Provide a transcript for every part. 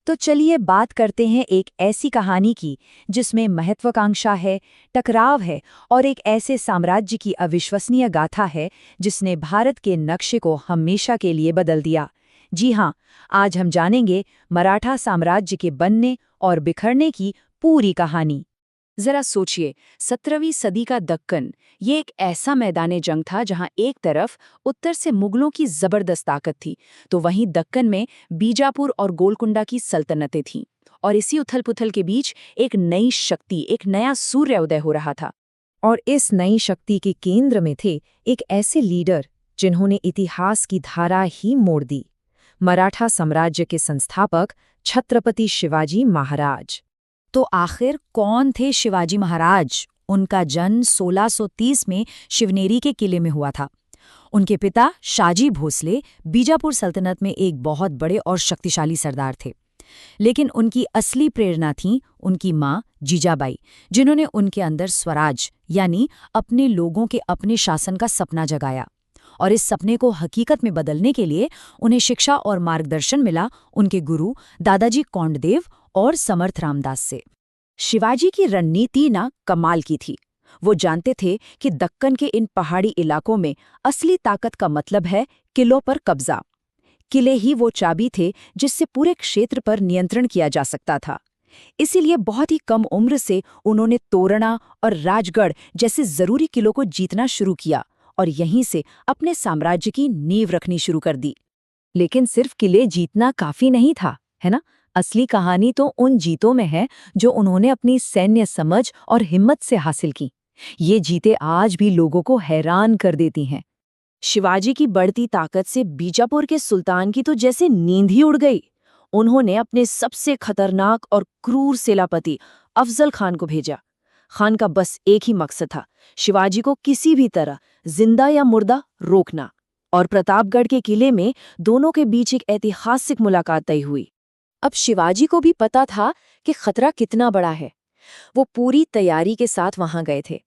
तो चलिए बात करते हैं एक ऐसी कहानी की जिसमें महत्वाकांक्षा है, टकराव है और एक ऐसे साम्राज्य की अविश्वसनीय गाथा है जिसने भारत के नक्शे को हमेशा के लिए बदल दिया। जी हाँ, आज हम जानेंगे मराठा साम्राज्य के बनने और बिखरने की पूरी कहानी। जरा सोचिए, 17वीं सदी का दक्कन ये एक ऐसा मैदान जंग था जहां एक तरफ उत्तर से मुगलों की जबरदस्त ताकत थी, तो वहीं दक्कन में बीजापुर और गोलकुंडा की सल्तनतें थीं। और इसी उथल-पुथल के बीच एक नई शक्ति, एक नया सूर्योदय हो रहा था। और इस नई शक्ति के केंद्र में थे एक ऐसे लीडर जिन्होंने इतिहास की धारा ही मोड़ दी। मराठा साम्राज्य के संस्थापक छत्रपति शिवाजी महाराज। तो आखिर कौन थे शिवाजी महाराज? उनका जन्म 1630 में शिवनेरी के किले में हुआ था। उनके पिता शाहजी भोसले बीजापुर सल्तनत में एक बहुत बड़े और शक्तिशाली सरदार थे। लेकिन उनकी असली प्रेरणा थी उनकी माँ जीजाबाई, जिन्होंने उनके अंदर स्वराज यानी अपने लोगों के अपने शासन का सपना जगाया। और इस सपने को हकीकत में बदलने के लिए उन्हें शिक्षा और मार्गदर्शन मिला उनके गुरु दादाजी कोंडदेव और समर्थ रामदास से। शिवाजी की रणनीति ना कमाल की थी। वो जानते थे कि दक्कन के इन पहाड़ी इलाकों में असली ताकत का मतलब है किलों पर कब्जा। किले ही वो चाबी थे जिससे पूरे क्षेत्र पर नियंत्रण किया जा सकता था। इसीलिए बहुत ही कम उम्र से उन्होंने तोरणा और राजगढ़ जैसे जरूरी किलों को जीतना शुरू किया और यहीं से अपने साम्राज्य की नींव रखनी शुरू कर दी। लेकिन सिर्फ किले जीतना काफी नहीं था, है ना? असली कहानी तो उन जीतों में है जो उन्होंने अपनी सैन्य समझ और हिम्मत से हासिल की। ये जीतें आज भी लोगों को हैरान कर देती हैं। शिवाजी की बढ़ती ताकत से बीजापुर के सुल्तान की तो जैसे नींद ही उड़ गई। उन्होंने अपने सबसे खतरनाक और क्रूर सेनापति अफजल खान को भेजा। खान का बस एक ही मकसद था, शिवाजी को किसी भी तरह जिंदा या मुर्दा रोकना। और प्रतापगढ़ के किले में दोनों के बीच एक ऐतिहासिक मुलाकात तय हुई। अब शिवाजी को भी पता था कि खतरा कितना बड़ा है। वो पूरी तैयारी के साथ वहां गए थे।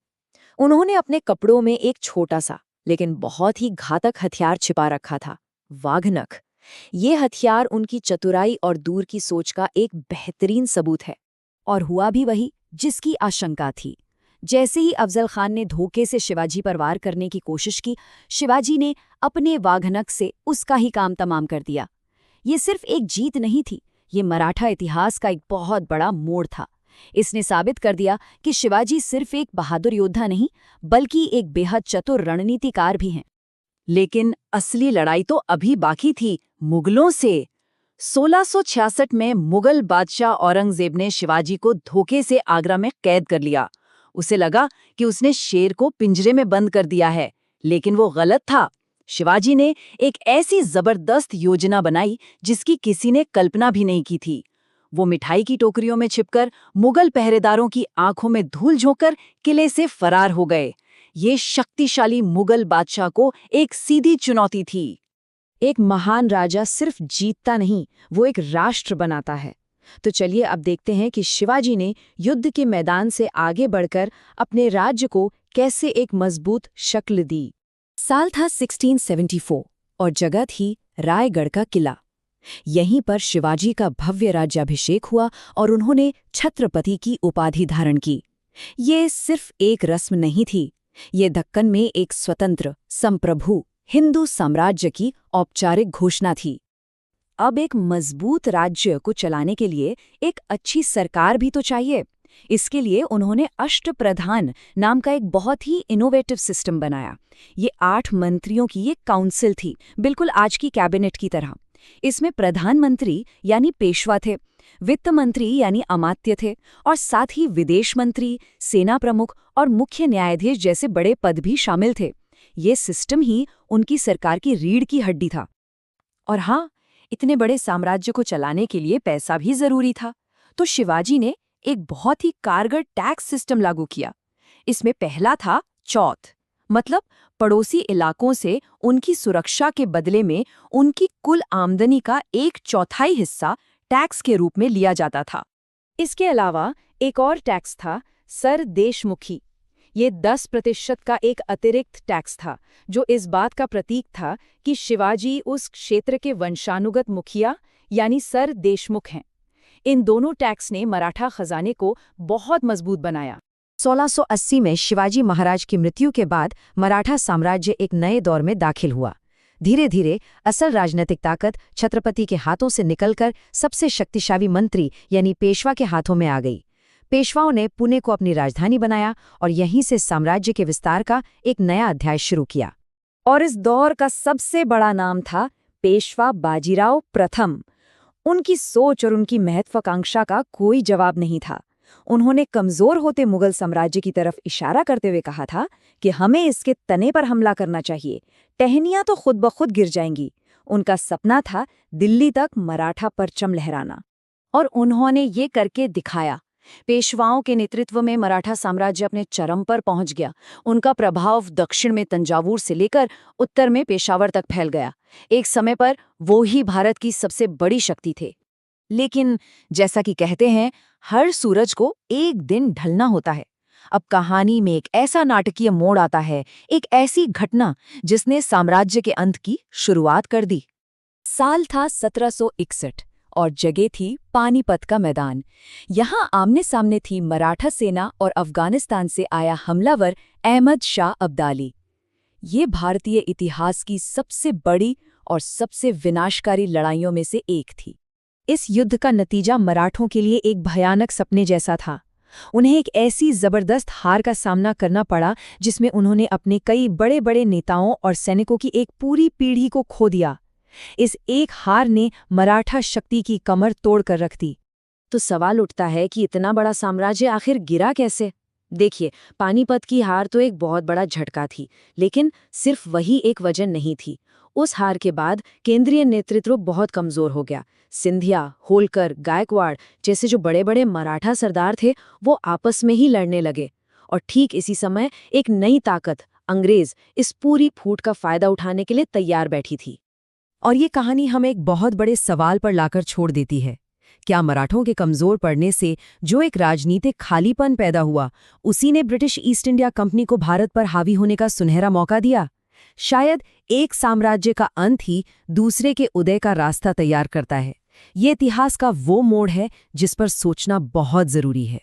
उन्होंने अपने कपड़ों में एक छोटा सा लेकिन बहुत ही घातक हथियार छिपा रखा था, वाघनख। ये हथियार उनकी चतुराई और दूर की सोच का एक बेहतरीन सबूत है। और हुआ भी वही जिसकी आशंका थी। जैसे ही अफजल खान ने धोखे से शिवाजी पर वार करने की कोशिश की, शिवाजी ने अपने वाघनख से उसका ही काम तमाम कर दिया। ये सिर्फ एक जीत नहीं थी, ये मराठा इतिहास का एक बहुत बड़ा मोड़ था। इसने साबित कर दिया कि शिवाजी सिर्फ एक बहादुर योद्धा नहीं, बल्कि एक बेहद चतुर रणनीतिकार भी हैं। लेकिन असली लड़ाई तो अभी बाकी थी, मुगलों से। 1666 में मुगल बादशाह औरंगजेब ने शिवाजी को धोखे से आगरा में कैद कर लिया। उसे लगा कि उसने शेर को पिंजरे में बंद कर दिया है, लेकिन वो गलत था। शिवाजी ने एक ऐसी जबरदस्त योजना बनाई जिसकी किसी ने कल्पना भी नहीं की थी। वो मिठाई की टोकरियों में छिपकर मुगल पहरेदारों की आंखों में धूल झोंककर किले से फरार हो गए। ये शक्तिशाली मुगल बादशाह को एक सीधी चुनौती थी। एक महान राजा सिर्फ जीतता नहीं, वो एक राष्ट्र बनाता है। तो चलिए अब देखते हैं कि शिवाजी ने युद्ध के मैदान से आगे बढ़कर अपने राज्य को कैसे एक मजबूत शक्ल दी। साल था 1674 और जगह थी रायगढ़ का किला। यहीं पर शिवाजी का भव्य राज्याभिषेक हुआ और उन्होंने छत्रपति की उपाधि धारण की। ये सिर्फ एक रस्म नहीं थी, ये दक्कन में एक स्वतंत्र, संप्रभु हिंदू साम्राज्य की औपचारिक घोषणा थी। अब एक मजबूत राज्य को चलाने के लिए एक अच्छी सरकार भी तो चाहिए। इसके लिए उन्होंने अष्टप्रधान नाम का एक बहुत ही इनोवेटिव सिस्टम बनाया। ये 8 मंत्रियों की एक काउंसिल थी, बिल्कुल आज की कैबिनेट की तरह। इसमें प्रधानमंत्री यानी पेशवा थे, वित्त मंत्री यानी अमात्य थे और साथ ही विदेश मंत्री, सेना प्रमुख और मुख्य न्यायाधीश जैसे बड़े पद भी शामिल थे। ये सिस्टम ही उनकी सरकार की रीढ़ की हड्डी था। और हाँ, इतने बड़े साम्राज्य को चलाने के लिए पैसा भी जरूरी था। तो शिवाजी ने एक बहुत ही कारगर टैक्स सिस्टम लागू किया। इसमें पहला था चौथ, मतलब पड़ोसी इलाकों से उनकी सुरक्षा के बदले में उनकी कुल आमदनी का 1/4 हिस्सा टैक्स के रूप में लिया जाता था। इसके अलावा एक और टैक्स था सर देशमुखी। ये 10% का एक अतिरिक्त टैक्स था, जो इस बात का प्रतीक था कि शिवाजी उस क्षेत्र के वंशानुगत मुखिया यानी सर देशमुख हैं। इन दोनों टैक्स ने मराठा खजाने को बहुत मजबूत बनाया। 1680 में शिवाजी महाराज की मृत्यु के बाद मराठा साम्राज्य एक नए दौर में दाखिल हुआ। धीरे धीरे असल राजनीतिक ताकत छत्रपति के हाथों से निकलकर सबसे शक्तिशाली मंत्री यानी पेशवा के हाथों में आ गई। पेशवाओं ने पुणे को अपनी राजधानी बनाया और यहीं से साम्राज्य के विस्तार का एक नया अध्याय शुरू किया। और इस दौर का सबसे बड़ा नाम था पेशवा बाजीराव प्रथम। उनकी सोच और उनकी महत्वाकांक्षा का कोई जवाब नहीं था। उन्होंने कमजोर होते मुगल साम्राज्य की तरफ इशारा करते हुए कहा था कि हमें इसके तने पर हमला करना चाहिए, टहनियां तो खुद ब खुद गिर जाएंगी। उनका सपना था दिल्ली तक मराठा परचम लहराना, और उन्होंने ये करके दिखाया। पेशवाओं के नेतृत्व में मराठा साम्राज्य अपने चरम पर पहुंच गया। उनका प्रभाव दक्षिण में तंजावुर से लेकर उत्तर में पेशावर तक फैल गया। एक समय पर वो ही भारत की सबसे बड़ी शक्ति थे। लेकिन जैसा कि कहते हैं, हर सूरज को एक दिन ढलना होता है। अब कहानी में एक ऐसा नाटकीय मोड़ आता है, एक ऐसी घटना जिसने साम्राज्य के अंत की शुरुआत कर दी। साल था 1761 और जगह थी पानीपत का मैदान। यहाँ आमने सामने थी मराठा सेना और अफगानिस्तान से आया हमलावर अहमद शाह अब्दाली। ये भारतीय इतिहास की सबसे बड़ी और सबसे विनाशकारी लड़ाइयों में से एक थी। इस युद्ध का नतीजा मराठों के लिए एक भयानक सपने जैसा था। उन्हें एक ऐसी जबरदस्त हार का सामना करना पड़ा जिसमें उन्होंने अपने कई बड़े बड़े नेताओं और सैनिकों की एक पूरी पीढ़ी को खो दिया। इस एक हार ने मराठा शक्ति की कमर तोड़कर रख दी। तो सवाल उठता है कि इतना बड़ा साम्राज्य आखिर गिरा कैसे? देखिए, पानीपत की हार तो एक बहुत बड़ा झटका थी, लेकिन सिर्फ वही एक वजह नहीं थी। उस हार के बाद केंद्रीय नेतृत्व बहुत कमजोर हो गया। सिंधिया, होलकर, गायकवाड़ जैसे जो बड़े बड़े मराठा सरदार थे, वो आपस में ही लड़ने लगे। और ठीक इसी समय एक नई ताकत, अंग्रेज, इस पूरी फूट का फायदा उठाने के लिए तैयार बैठी थी। और ये कहानी हमें एक बहुत बड़े सवाल पर लाकर छोड़ देती है। क्या मराठों के कमजोर पड़ने से जो एक राजनीतिक खालीपन पैदा हुआ, उसी ने ब्रिटिश ईस्ट इंडिया कंपनी को भारत पर हावी होने का सुनहरा मौका दिया? शायद एक साम्राज्य का अंत ही दूसरे के उदय का रास्ता तैयार करता है। ये इतिहास का वो मोड़ है जिस पर सोचना बहुत जरूरी है।